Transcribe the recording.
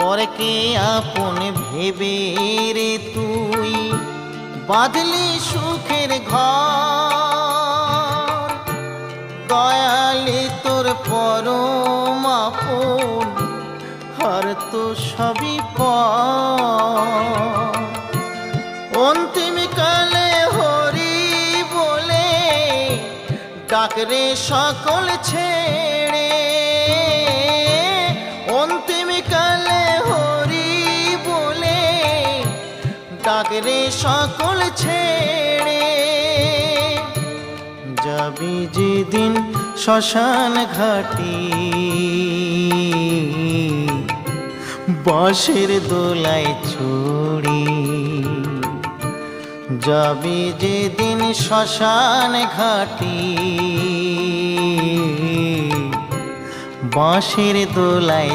পরকে আপন ভেবে রে তুই বাঁধলি সুখের ঘর। দয়ালি তোর পরম আপন আর তো সবই পর। অন্তিম কালে হরি বলে ডাকরে সকল ছেড়ে। অন্তিম কালে হরি বলে ডাকরে সকল ছেড়ে। যাবি যেদিন শ্মশান ঘাটি বাঁশের দোলায় ছড়ি। যাবি যেদিন শ্মশান ঘাটি বাঁশের দোলায়